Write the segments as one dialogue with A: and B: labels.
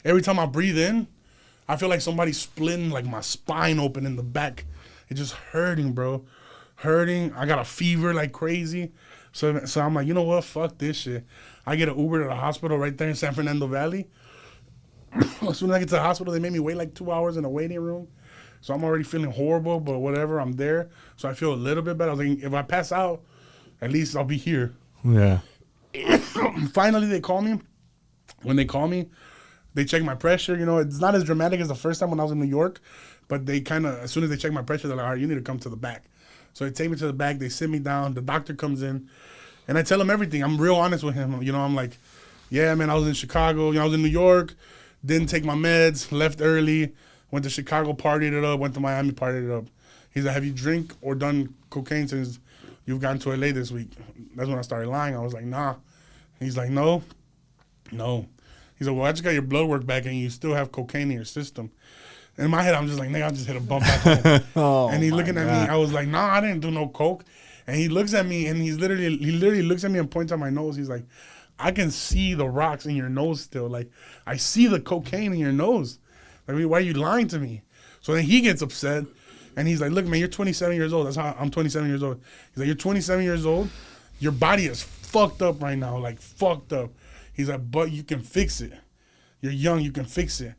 A: every time I breathe in, I feel like somebody's splitting like my spine open in the back. It's just hurting, bro. Hurting. I got a fever like crazy. So I'm like, you know what? Fuck this shit. I get an Uber to the hospital right there in San Fernando Valley. As soon as I get to the hospital, they made me wait like 2 hours in a waiting room. So I'm already feeling horrible, but whatever, I'm there. So I feel a little bit better. I was like, if I pass out, at least I'll be here.
B: Yeah.
A: Finally, they call me. When they call me, they check my pressure. You know, it's not as dramatic as the first time when I was in New York, but they kind of, as soon as they check my pressure, they're like, all right, you need to come to the back. So they take me to the back. They sit me down. The doctor comes in, and I tell him everything. I'm real honest with him. You know, I'm like, yeah, man, I was in Chicago. You know, I was in New York. Didn't take my meds. Left early. Went to Chicago, partied it up. Went to Miami, partied it up. He's like, have you drink or done cocaine since you've gotten to LA this week? That's when I started lying. I was like, nah. He's like, no. He's like, well, I just got your blood work back and you still have cocaine in your system. In my head, I'm just like, nigga, I just hit a bump back home. And he's looking at me. I was like, nah, I didn't do no coke. And he looks at me and he literally looks at me and points at my nose. He's like, I can see the rocks in your nose still. Like, I see the cocaine in your nose. Like, why are you lying to me? So then he gets upset. And he's like, look, man, you're 27 years old. That's how I'm 27 years old. He's like, you're 27 years old. Your body is fucked up right now, like fucked up. He's like, but you can fix it. You're young, you can fix it.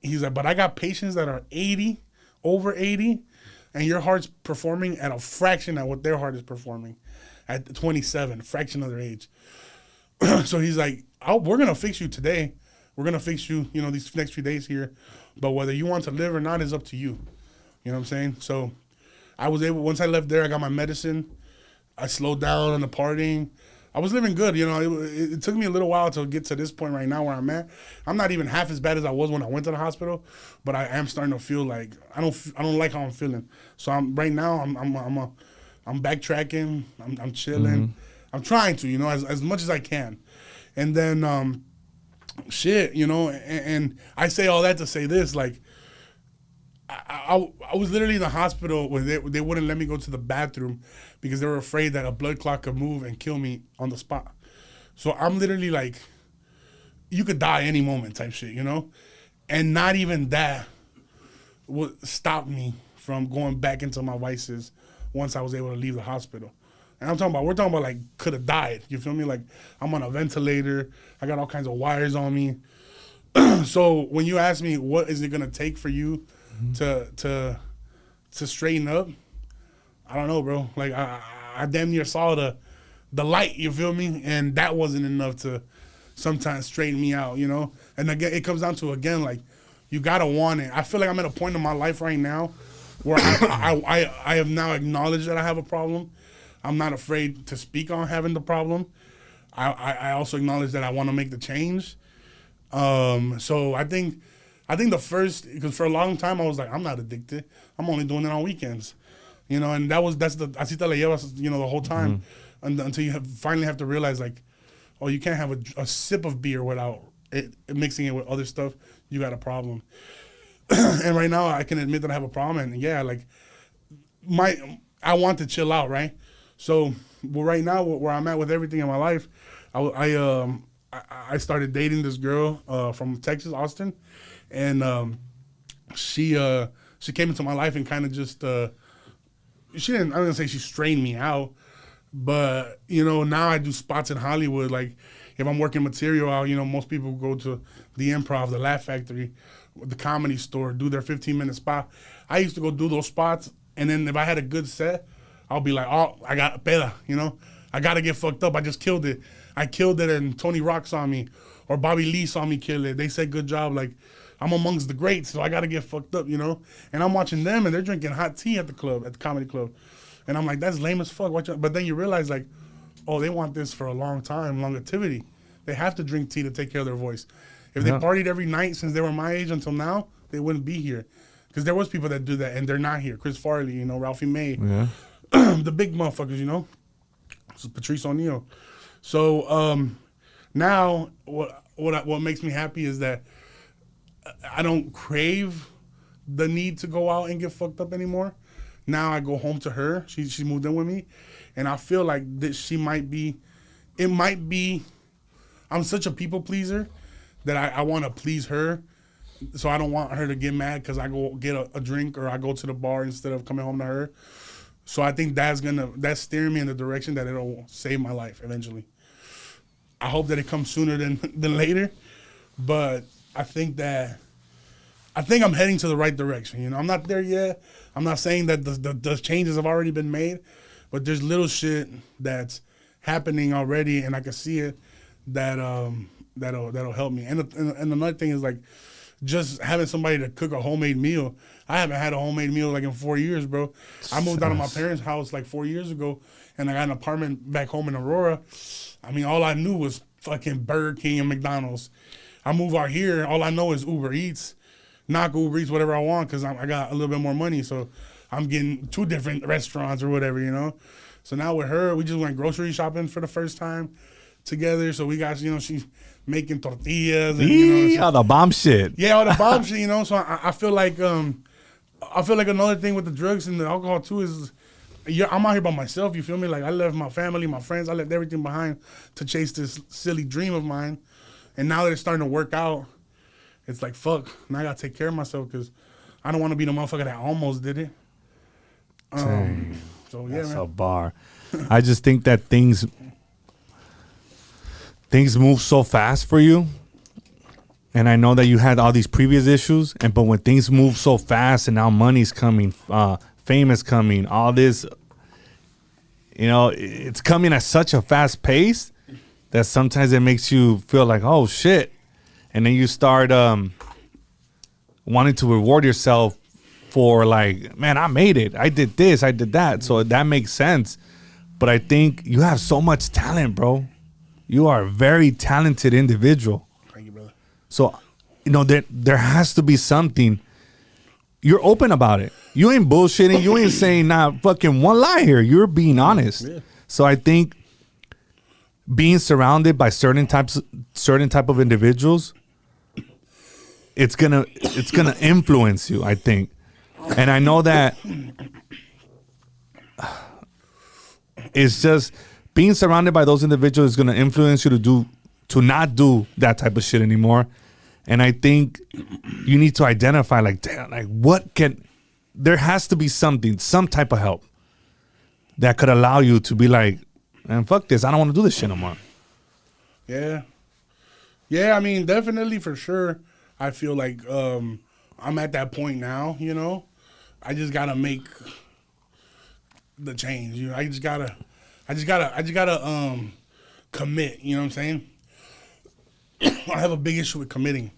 A: He's like, but I got patients that are 80, over 80, and your heart's performing at a fraction of what their heart is performing at 27, fraction of their age. So he's like, we're going to fix you today. We're going to fix you, you know, these next few days here. But whether you want to live or not is up to you. You know what I'm saying? So I was able, once I left there, I got my medicine. I slowed down on the partying. I was living good, you know. It took me a little while to get to this point right now where I'm at. I'm not even half as bad as I was when I went to the hospital, but I am starting to feel like I don't like how I'm feeling. So I'm backtracking. I'm chilling. Mm-hmm. I'm trying to, you know, as much as I can. And then shit, you know, and I say all that to say this, like, I was literally in the hospital where they wouldn't let me go to the bathroom because they were afraid that a blood clot could move and kill me on the spot. So I'm literally like, you could die any moment type shit, you know? And not even that would stop me from going back into my vices once I was able to leave the hospital. And we're talking about like could have died, you feel me? Like I'm on a ventilator, I got all kinds of wires on me. So when you ask me what is it gonna take for you to straighten up, I don't know, bro. Like I damn near saw the light, you feel me? And that wasn't enough to sometimes straighten me out, you know? And again, it comes down to, again, like, you gotta want it. I feel like I'm at a point in my life right now where I have now acknowledged that I have a problem. I'm not afraid to speak on having the problem. I also acknowledge that I want to make the change. So I think the first, because for a long time I was like, I'm not addicted. I'm only doing it on weekends, you know. And that's the así te la llevas, you know, the whole time, until you finally have to realize like, oh, you can't have a sip of beer without it mixing it with other stuff. You got a problem. And right now I can admit that I have a problem. And yeah, like I want to chill out, right? So right now where I'm at with everything in my life, I started dating this girl from Texas, Austin. And she came into my life and kind of just I'm gonna say she strained me out, but you know, now I do spots in Hollywood. Like if I'm working material out, you know, most people go to the Improv, the Laugh Factory, the Comedy Store, do their 15-minute spot. I used to go do those spots, and then if I had a good set, I'll be like, oh, I got a peda, you know, I gotta get fucked up. I just killed it. I killed it, and Tony Rock saw me, or Bobby Lee saw me kill it. They said good job, like. I'm amongst the greats, so I got to get fucked up, you know? And I'm watching them, and they're drinking hot tea at the club, at the comedy club. And I'm like, that's lame as fuck. But then you realize, like, oh, they want this for a long time, longevity. They have to drink tea to take care of their voice. If they partied every night since they were my age until now, they wouldn't be here. Because there was people that do that, and they're not here. Chris Farley, you know, Ralphie May. Yeah. The big motherfuckers, you know? This is Patrice O'Neal. So now what makes me happy is that I don't crave the need to go out and get fucked up anymore. Now I go home to her. She moved in with me. And I feel like that it might be, I'm such a people pleaser that I want to please her. So I don't want her to get mad because I go get a drink or I go to the bar instead of coming home to her. So I think that's steering me in the direction that it'll save my life eventually. I hope that it comes sooner than later, but I think I'm heading to the right direction. You know, I'm not there yet. I'm not saying that the changes have already been made, but there's little shit that's happening already, and I can see it that'll help me. And another thing is like, just having somebody to cook a homemade meal. I haven't had a homemade meal like in 4 years, bro. I moved out of my parents' house like 4 years ago, and I got an apartment back home in Aurora. I mean, all I knew was fucking Burger King and McDonald's. I move out here, all I know is Uber Eats, knock Uber Eats, whatever I want, because I got a little bit more money, so I'm getting 2 different restaurants or whatever, you know? So now with her, we just went grocery shopping for the first time together, so we got, you know, she's making tortillas and, you know,
B: all the bomb shit.
A: Yeah, all the bomb shit, you know. So I feel like another thing with the drugs and the alcohol too is, I'm out here by myself. You feel me? Like I left my family, my friends, I left everything behind to chase this silly dream of mine. And now that it's starting to work out, it's like fuck. Now I gotta take care of myself because I don't want to be the motherfucker that almost did it. So yeah,
B: that's
A: man.
B: a bar. I just think that things move so fast for you, and I know that you had all these previous issues, but when things move so fast and now money's coming, fame is coming, all this, you know, it's coming at such a fast pace that sometimes it makes you feel like, oh shit, and then you start wanting to reward yourself for like, man, I made it, I did this, I did that, so that makes sense. But I think you have so much talent, bro. You are a very talented individual.
A: Thank you, brother.
B: So, you know, there has to be something. You're open about it. You ain't bullshitting. You ain't saying not fucking one lie here. You're being honest. Yeah. So I think being surrounded by certain type of individuals, it's gonna influence you, I think. And I know that it's just being surrounded by those individuals is going to influence you to not do that type of shit anymore. And I think you need to identify like, damn, like there has to be something, some type of help that could allow you to be like, man, fuck this. I don't want to do this shit no more.
A: Yeah. Yeah, I mean, definitely for sure. I feel like I'm at that point now, you know. I just got to make the change. You know, I just gotta commit, you know what I'm saying? I have a big issue with committing.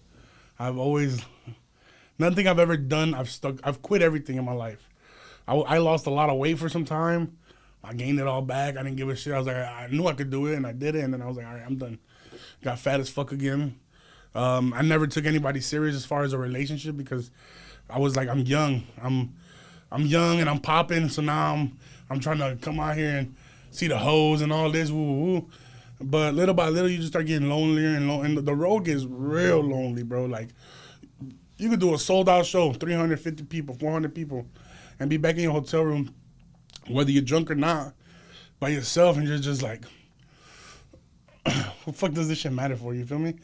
A: Nothing I've ever done, I've quit everything in my life. I lost a lot of weight for some time. I gained it all back. I didn't give a shit. I was like, I knew I could do it, and I did it, and then I was like, all right, I'm done. Got fat as fuck again. I never took anybody serious as far as a relationship because I was like, I'm young. I'm young and I'm popping, so now I'm trying to come out here and see the hoes and all this, woo, woo. But little by little, you just start getting lonelier and the road gets real lonely, bro. Like, you could do a sold-out show, 350 people, 400 people, and be back in your hotel room, whether you're drunk or not, by yourself, and you're just like, what the fuck does this shit matter for, you feel me?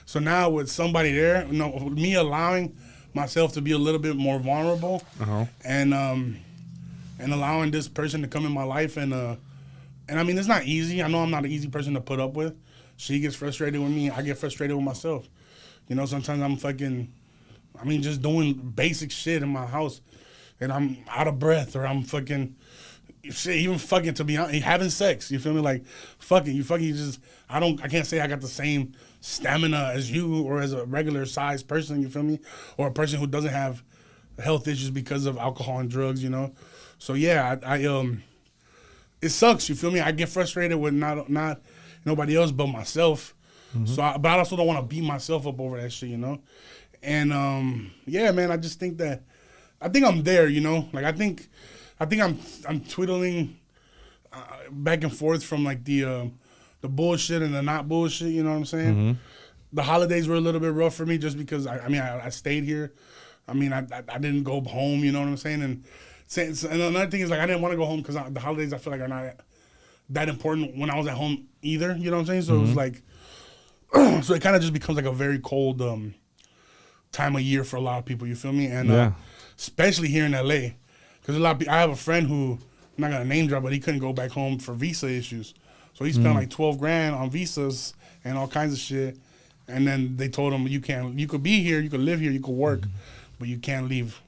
A: So now with somebody there, you know, me allowing myself to be a little bit more vulnerable, and allowing this person to come in my life, and I mean, it's not easy. I know I'm not an easy person to put up with. She gets frustrated with me. I get frustrated with myself. You know, sometimes I'm just doing basic shit in my house, and I'm out of breath, or I'm fucking, shit, even fucking, to be honest, having sex. You feel me? Like, fucking, you just, I can't say I got the same stamina as you or as a regular sized person, you feel me? Or a person who doesn't have health issues because of alcohol and drugs, you know? So yeah, I it sucks, you feel me? I get frustrated with not nobody else but myself. Mm-hmm. So but I also don't want to beat myself up over that shit, you know? And yeah, man, I just think I'm there, you know? Like I think I'm twiddling back and forth from like the bullshit and the not bullshit, you know what I'm saying? Mm-hmm. The holidays were a little bit rough for me just because I stayed here. I mean, I didn't go home, you know what I'm saying? And another thing is, like, I didn't want to go home because the holidays I feel like are not that important when I was at home either, you know what I'm saying? So It was like, So it kind of just becomes like a very cold time of year for a lot of people. You feel me? And especially here in LA, because a lot of people, I have a friend who, I'm not gonna name drop, but he couldn't go back home for visa issues. So he spent like 12 grand on visas and all kinds of shit. And then they told him, you could be here, you could live here, you could work, but you can't leave